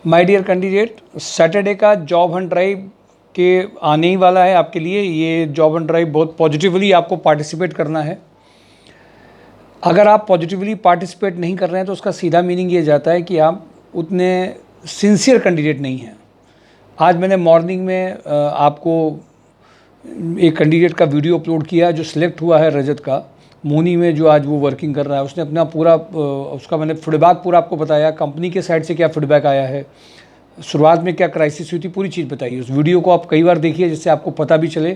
My dear candidate, Saturday का job Hunt drive के आने ही वाला है आपके लिए। ये जॉब हंट ड्राइव बहुत पॉजिटिवली आपको पार्टिसिपेट करना है। अगर आप पॉजिटिवली पार्टिसिपेट नहीं कर रहे हैं तो उसका सीधा मीनिंग ये जाता है कि आप उतने सिंसियर कैंडिडेट नहीं हैं। आज मैंने मॉर्निंग में आपको एक कैंडिडेट का वीडियो अपलोड किया जो सिलेक्ट हुआ है रजत का, मोनी में, जो आज वो वर्किंग कर रहा है। उसने अपना पूरा उसका मैंने फीडबैक पूरा आपको बताया, कंपनी के साइड से क्या फीडबैक आया है, शुरुआत में क्या क्राइसिस हुई थी, पूरी चीज़ बताइए। उस वीडियो को आप कई बार देखिए जिससे आपको पता भी चले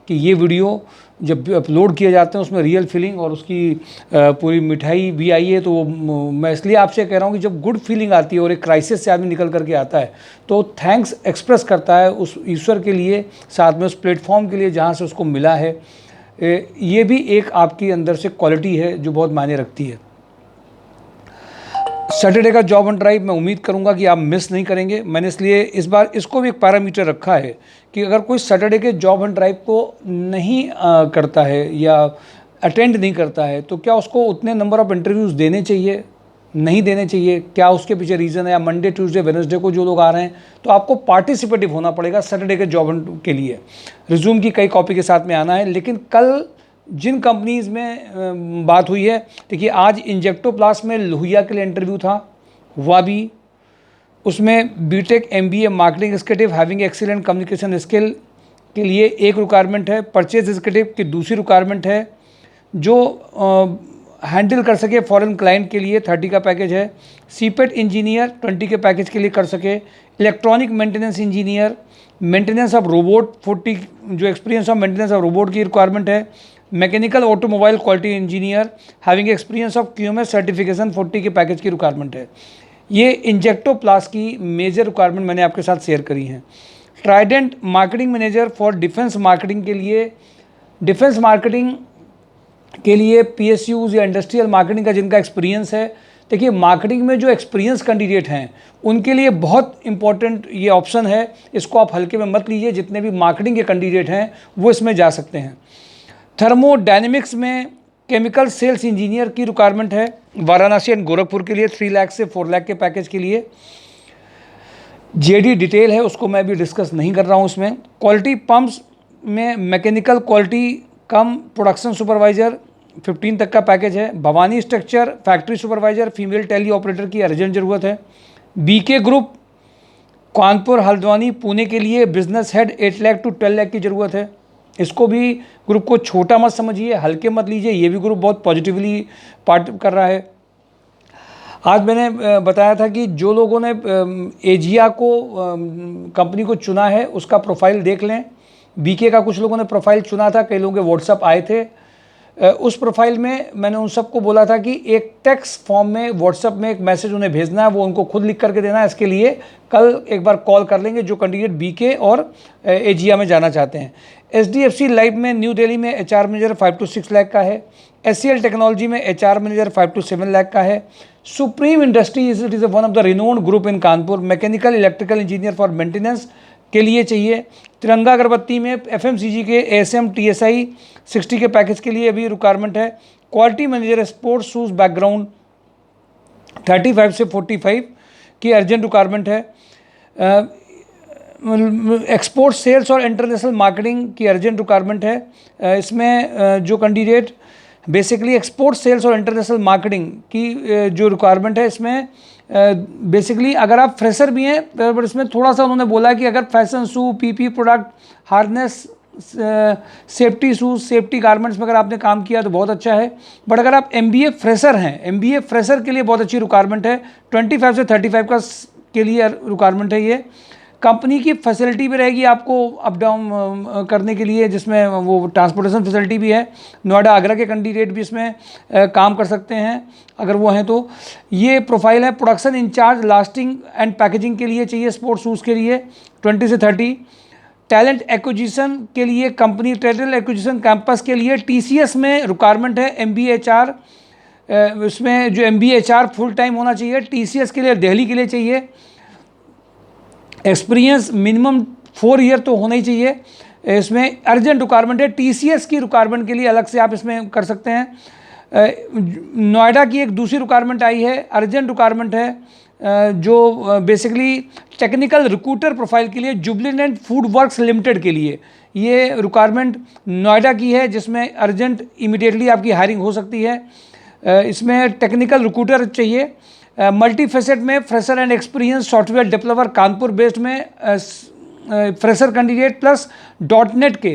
कि ये वीडियो जब अपलोड किए जाते हैं उसमें रियल फीलिंग और उसकी पूरी मिठाई भी आई है। तो मैं इसलिए आपसे कह रहा हूँ कि जब गुड फीलिंग आती है और एक क्राइसिस से आदमी निकल करके आता है तो थैंक्स एक्सप्रेस करता है उस ईश्वर के लिए, साथ में उस प्लेटफॉर्म के लिए जहाँ से उसको मिला है। ये भी एक आपकी अंदर से क्वालिटी है जो बहुत मायने रखती है। सैटरडे का जॉब हंट ड्राइव मैं उम्मीद करूंगा कि आप मिस नहीं करेंगे। मैंने इसलिए इस बार इसको भी एक पैरामीटर रखा है कि अगर कोई सैटरडे के जॉब हंट ड्राइव को नहीं करता है या अटेंड नहीं करता है तो क्या उसको उतने नंबर ऑफ इंटरव्यूज़ देने चाहिए, नहीं देने चाहिए, क्या उसके पीछे रीज़न है। या मंडे ट्यूसडे वेडनेसडे को जो लोग आ रहे हैं तो आपको पार्टिसिपेटिव होना पड़ेगा सैटरडे के जॉब हंट के लिए। रिज्यूम की कई कॉपी के साथ में आना है। लेकिन कल जिन कंपनीज़ में बात हुई है, देखिए आज इंजेक्टोप्लास्ट में लोहिया के लिए इंटरव्यू था, हुआ भी। उसमें BTech MBA marketing executive having excellent communication skill के लिए एक रिक्वायरमेंट है। परचेज एग्जीक्यूटिव की दूसरी रिक्वायरमेंट है जो हैंडल कर सके फॉरेन क्लाइंट के लिए, 30 का पैकेज है। सीपेट इंजीनियर 20 के पैकेज के लिए कर सके। Electronic maintenance engineer, maintenance of robot 40, जो experience of maintenance of robot की रिक्वायरमेंट है। Mechanical automobile quality engineer having experience of QMS certification 40 के पैकेज की रिक्वायरमेंट है। ये इंजेक्टोप्लास्ट की मेजर रिक्वायरमेंट मैंने आपके साथ शेयर करी हैं। Trident marketing manager for defence marketing के लिए, डिफेंस मार्केटिंग के लिए पीएसयूज़ या इंडस्ट्रियल मार्केटिंग का जिनका एक्सपीरियंस है, देखिए मार्केटिंग में जो एक्सपीरियंस कैंडिडेट हैं उनके लिए बहुत इंपॉर्टेंट ये ऑप्शन है। इसको आप हल्के में मत लीजिए। जितने भी मार्केटिंग के कैंडिडेट हैं वो इसमें जा सकते हैं। थर्मोडायनेमिक्स में केमिकल सेल्स इंजीनियर की रिक्वायरमेंट है वाराणसी एंड गोरखपुर के लिए 3 लाख से 4 लाख के पैकेज के लिए। जेडी डिटेल है, उसको मैं भी डिस्कस नहीं कर रहा हूँ। उसमें क्वालिटी पंप्स में mechanical quality cum production supervisor 15 तक का पैकेज है। Bhavani structure factory supervisor female tele operator की अर्जेंट ज़रूरत है। बीके ग्रुप कानपुर हल्द्वानी पुणे के लिए business head 8 lakh to 12 lakh की ज़रूरत है। इसको भी ग्रुप को छोटा मत समझिए, हल्के मत लीजिए। ये भी ग्रुप बहुत पॉजिटिवली पार्ट कर रहा है। आज मैंने बताया था कि जो लोगों ने एजिया को कंपनी को चुना है उसका प्रोफाइल देख लें। बीके का कुछ लोगों ने प्रोफाइल चुना था, कई लोगों के व्हाट्सअप आए थे। उस प्रोफाइल में मैंने उन सबको बोला था कि एक टेक्स्ट फॉर्म में व्हाट्सअप में एक मैसेज उन्हें भेजना है, वो उनको खुद लिख करके देना है। इसके लिए कल एक बार कॉल कर लेंगे जो कैंडिडेट बीके और एजिया में जाना चाहते हैं। एचडीएफसी लाइफ में न्यू दिल्ली में एचआर मैनेजर 5 to 6 लाख का है। एचसीएल टेक्नोलॉजी में एचआर मैनेजर 5 to 7 लाख का है। Supreme industries it is one of the renowned group in Kanpur, mechanical electrical engineer for maintenance के लिए चाहिए। तिरंगा अगरबत्ती में एफएमसीजी के एएसएम टीएसआई 60 के पैकेज के लिए अभी रिक्वायरमेंट है। Quality manager sports shoes background 35 से 45 की अर्जेंट रिक्वायरमेंट है। एक्सपोर्ट सेल्स और इंटरनेशनल मार्केटिंग की अर्जेंट रिक्वायरमेंट है। इसमें जो कैंडिडेट बेसिकली एक्सपोर्ट सेल्स और इंटरनेशनल मार्केटिंग की जो रिक्वायरमेंट है, इसमें बेसिकली अगर आप फ्रेशर भी हैं पर इसमें थोड़ा सा उन्होंने बोला कि अगर fashion shoe, PP product, harness, safety shoes, safety garments में अगर आपने काम किया तो बहुत अच्छा है। बट अगर आप एमबीए फ्रेशर हैं, एमबीए फ्रेशर के लिए बहुत अच्छी रिक्वायरमेंट है। 25 से 35 का के लिए रिक्वायरमेंट है। ये कंपनी की फैसिलिटी भी रहेगी आपको अप डाउन करने के लिए, जिसमें वो ट्रांसपोर्टेशन फैसिलिटी भी है। नोएडा आगरा के कैंडिडेट भी इसमें काम कर सकते हैं अगर वो हैं तो। ये प्रोफाइल है। Production incharge lasting and packaging के लिए चाहिए, स्पोर्ट्स शूज़ के लिए 20 से 30। टैलेंट एक्विजिशन के लिए कंपनी टैलेंट एक्विजिशन कैंपस के लिए टीसीएस में रिक्वायरमेंट है। एमबीए एचआर, इसमें जो एमबीए एचआर फुल टाइम होना चाहिए। टीसीएस के लिए दिल्ली के लिए चाहिए। एक्सपीरियंस मिनिमम 4 ईयर तो होना ही चाहिए। इसमें अर्जेंट रिक्वायरमेंट है। टीसीएस की रिक्वायरमेंट के लिए अलग से आप इसमें कर सकते हैं। नोएडा की एक दूसरी रिक्वायरमेंट आई है, अर्जेंट रिक्वायरमेंट है। जो बेसिकली टेक्निकल रिक्रूटर प्रोफाइल के लिए जुबिलेंट फूड वर्क्स लिमिटेड के लिए ये रिक्वायरमेंट नोएडा की है, जिसमें अर्जेंट इमीडिएटली आपकी हायरिंग हो सकती है। इसमें टेक्निकल रिक्रूटर चाहिए, मल्टी फेसेट में fresher and experience software developer Kanpur based में फ्रेशर कैंडिडेट प्लस .NET के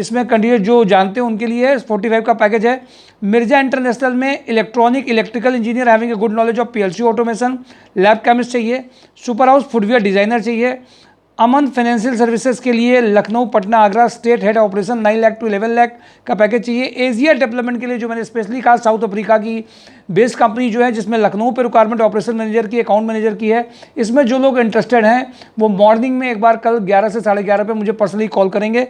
इसमें कैंडिडेट जो जानते हैं उनके लिए 45 का पैकेज है। मिर्जा इंटरनेशनल में electrical engineer having a good knowledge of PLC automation, lab chemist चाहिए। सुपर हाउस फुटवेयर डिजाइनर चाहिए। अमन फाइनेंशियल सर्विसेज के लिए Lucknow Patna Agra state head operation 9 lakh to 11 lakh का पैकेज चाहिए। एशिया डेवलपमेंट के लिए जो मैंने स्पेशली कहा, साउथ अफ्रीका की बेस कंपनी जो है, जिसमें लखनऊ पे रिक्वायरमेंट ऑपरेशन मैनेजर की, अकाउंट मैनेजर की है। इसमें जो लोग इंटरेस्टेड हैं वो मॉर्निंग में एक बार कल 11 से 11:30 पे मुझे पर्सनली कॉल करेंगे।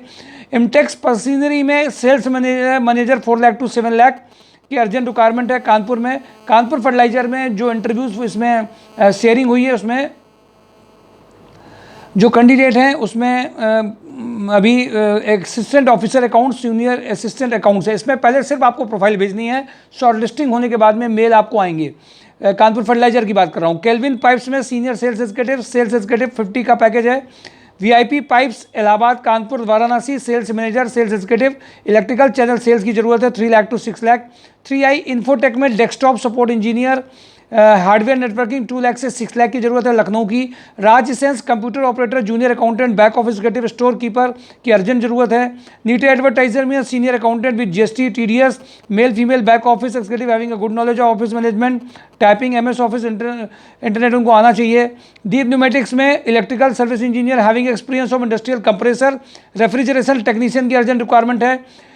इमटेक्स मशीनरी में sales manager 4 lakh to 7 lakh की अर्जेंट रिक्वायरमेंट है कानपुर में। कानपुर फर्टिलाइजर में जो इंटरव्यूज इसमें शेयरिंग हुई है, उसमें जो कैंडिडेट हैं उसमें अभी assistant officer accounts, junior assistant accounts है। इसमें पहले सिर्फ आपको प्रोफाइल भेजनी है, शॉर्ट लिस्टिंग होने के बाद में मेल आपको आएंगे। कानपुर फर्टिलाइजर की बात कर रहा हूँ। केल्विन पाइप्स में सीनियर सेल्स एग्जीक्यूटिव 50 का पैकेज है। VIP pipes Allahabad Kanpur Varanasi sales manager sales executive, electrical channel sales की जरूरत है 3 lakh to 6 lakh. 3i Infotech में desktop support engineer, hardware networking 2 lakh से 6 लाख की जरूरत है लखनऊ की। Raj Sense computer operator junior accountant back office executive store keeper की अर्जेंट जरूरत है। नीट एडवर्टाइजर में senior accountant with GST TDS, male female back office executive having a good knowledge of office management, typing, MS office, internet उनको आना चाहिए। Deep pneumatics में electrical service engineer having experience of industrial compressor refrigeration technician की urgent requirement है।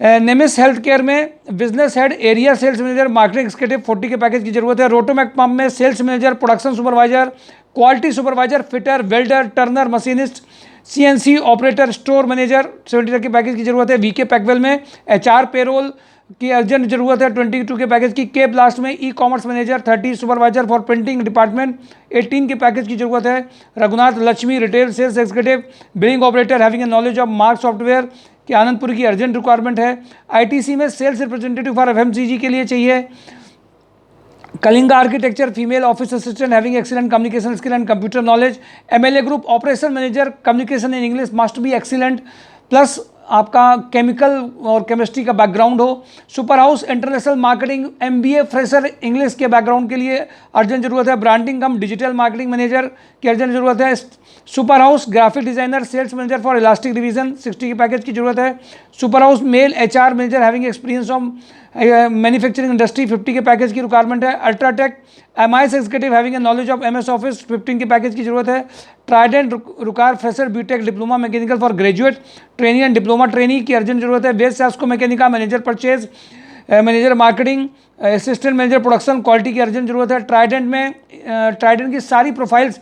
Nemis health care में business head area sales manager marketing executive 40 के package की जरूरत है। रोटोमैक पंप में sales manager, production supervisor, quality supervisor, fitter, welder, Turner, machinist, CNC operator, store manager 70 के package की जरूरत है। VK पैकवेल में HR पेरोल की अर्जेंट जरूरत है 22 के पैकेज की। के ब्लास्ट में e-commerce manager 30, supervisor for printing department 18 के पैकेज की जरूरत है। Raghunath Lakshmi retail sales executive, billing operator having a knowledge of Marg software की आनंदपुर की अर्जेंट रिक्वायरमेंट है। ITC में सेल्स रिप्रेजेंटेटिव फॉर FMCG के लिए चाहिए। Kalinga architecture female office assistant having excellent communication skill and computer knowledge. MLA group operation manager communication in English must be excellent, plus आपका chemical और chemistry का background हो। Super house international marketing MBA fresher English के background के लिए urgent जरूरत है। Branding cum digital marketing manager की अर्जेंट जरूरत है। Super house graphic designer sales manager for elastic division 60 के पैकेज की जरूरत है। Super house male HR manager having experience of manufacturing industry 50 के पैकेज की रिक्वायरमेंट है। UltraTech MIS executive having a knowledge of MS office 15 के package की जरूरत है। ट्राइडेंट रुकार fresher BTech diploma mechanical for graduate trainee and diploma trainee की urgent जरूरत है। West Sasco Mechanica manager purchase, manager marketing, assistant manager production quality की urgent जरूरत है। ट्राइडेंट में ट्राइडेंट की सारी प्रोफाइल्स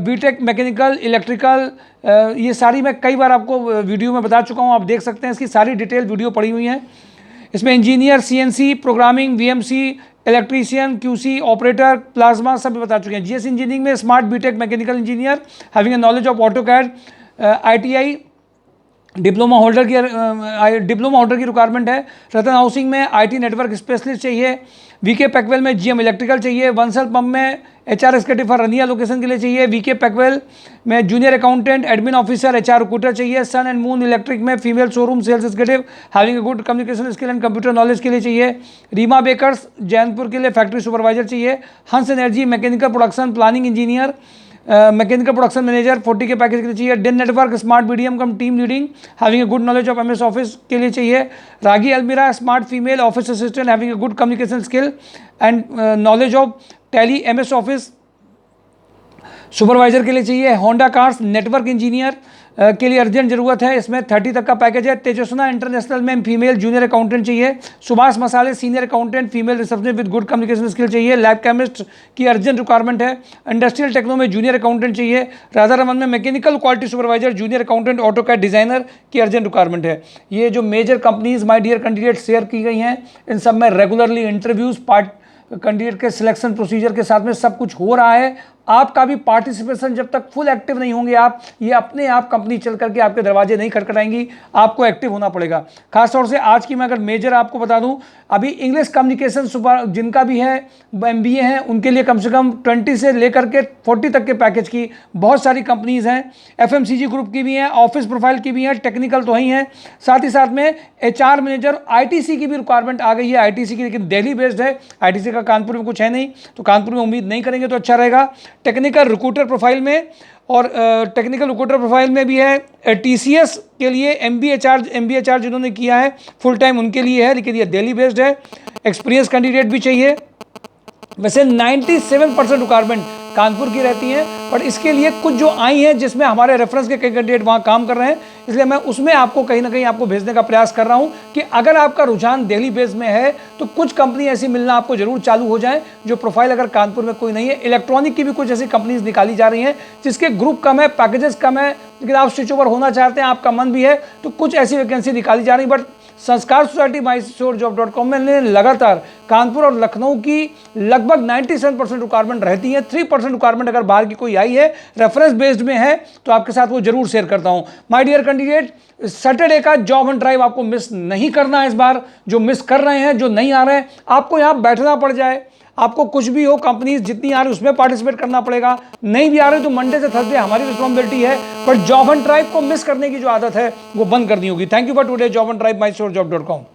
BTech मैकेनिकल इलेक्ट्रिकल ये सारी मैं कई बार आपको वीडियो में बता चुका हूँ, आप देख सकते हैं इसकी सारी डिटेल वीडियो पड़ी हुई हैं। इसमें engineer CNC programming VMC electrician QC operator plasma सब बता चुके हैं। GS इंजीनियरिंग में smart BTech mechanical engineer having a knowledge of AutoCAD। ITI diploma holder की रिक्वायरमेंट है। रतन हाउसिंग में IT नेटवर्क स्पेशलिस्ट चाहिए। VK पैकवेल में GM इलेक्ट्रिकल चाहिए। वंसल पंप में HR executive for Rania location के लिए चाहिए। VK पैकवेल में junior accountant admin officer HR recruiter चाहिए। सन एंड मून इलेक्ट्रिक में female showroom sales executive having a good communication skill and computer knowledge के लिए चाहिए। रीमा बेकर्स जैनपुर के लिए फैक्ट्री सुपरवाइजर चाहिए। Hans energy mechanical production planning engineer mechanical production manager 40 के package के लिए चाहिए। Den network smart BDM cum team leading having a good knowledge of MS office के लिए चाहिए। Ragi Almirah smart female office assistant having a good communication skill and knowledge of Tally MS office supervisor के लिए चाहिए। Honda cars network engineer के लिए urgent जरूरत है, इसमें 30 तक का पैकेज है। तेजस्ना इंटरनेशनल में फीमेल जूनियर अकाउंटेंट चाहिए। सुभाष मसाले senior accountant female receptionist with good communication skill चाहिए। लैब केमिस्ट की अर्जेंट रिक्वायरमेंट है। इंडस्ट्रियल टेक्नो में जूनियर अकाउंटेंट चाहिए। राजा रमन में mechanical quality supervisor junior accountant AutoCAD designer की अर्जेंट रिक्वायरमेंट है। ये जो major companies my dear candidate share की गई हैं, इन सब में रेगुलरली इंटरव्यूज कैंडिडेट के सिलेक्शन प्रोसीजर के साथ में सब कुछ हो रहा है। आपका भी पार्टिसिपेशन जब तक फुल एक्टिव नहीं होंगे आप, ये अपने आप कंपनी चल करके आपके दरवाजे नहीं खटखटाएंगी, आपको एक्टिव होना पड़ेगा। खासतौर से आज की मैं अगर मेजर आपको बता दूं, अभी इंग्लिश कम्युनिकेशन सुपर जिनका भी है, MBA है, उनके लिए कम से कम 20 से लेकर के 40 तक के पैकेज की बहुत सारी कंपनीज हैं। FMCG ग्रुप की भी हैं, ऑफिस प्रोफाइल की भी हैं, टेक्निकल तो ही हैं, साथ ही साथ में HR मैनेजर, ITC की भी रिक्वायरमेंट आ गई है। ITC की लेकिन दिल्ली बेस्ड है, ITC का कानपुर में कुछ है नहीं, तो कानपुर में उम्मीद नहीं करेंगे तो अच्छा रहेगा। टेक्निकल रिक्रूटर प्रोफाइल में, और टेक्निकल रिक्रूटर प्रोफाइल में भी है TCS के लिए MBA चार्ज जिन्होंने किया है फुल टाइम उनके लिए है, लेकिन ये दिल्ली बेस्ड है। एक्सपीरियंस कैंडिडेट भी चाहिए। वैसे 97% रिक्वायरमेंट कानपुर की रहती हैं, पर इसके लिए कुछ जो आई हैं जिसमें हमारे रेफरेंस के कई कैंडिडेट वहाँ काम कर रहे हैं, इसलिए मैं उसमें आपको कहीं ना कहीं आपको भेजने का प्रयास कर रहा हूँ कि अगर आपका रुझान दिल्ली बेस में है तो कुछ कंपनी ऐसी मिलना आपको जरूर चालू हो जाए जो प्रोफाइल अगर कानपुर में कोई नहीं है। इलेक्ट्रॉनिक की भी कुछ ऐसी कंपनीज निकाली जा रही हैं जिसके ग्रुप कम है, पैकेजेस कम है, लेकिन आप स्विच ओवर होना चाहते हैं, आपका मन भी है, तो कुछ ऐसी वैकेंसी निकाली जा रही। बट संस्कार सोसाइटी MySureJob.com में लगातार कानपुर और लखनऊ की लगभग 97% रिक्वायरमेंट रहती है। 3% रिक्वायरमेंट अगर बाहर की कोई आई है, रेफरेंस बेस्ड में है, तो आपके साथ वो जरूर शेयर करता हूं। माय डियर कैंडिडेट, सैटरडे का जॉब एंड ड्राइव आपको मिस नहीं करना है। इस बार जो मिस कर रहे हैं, जो नहीं आ रहे हैं, आपको यहां बैठना पड़ जाए, आपको कुछ भी हो, कंपनीज जितनी आ रही उसमें पार्टिसिपेट करना पड़ेगा। नहीं भी आ रही तो मंडे से थर्सडे हमारी रिस्पॉन्सिबिलिटी है, पर जॉब एंड ड्राइव को मिस करने की जो आदत है वो बंद करनी होगी। Thank you for today job and drive MySureJob.com।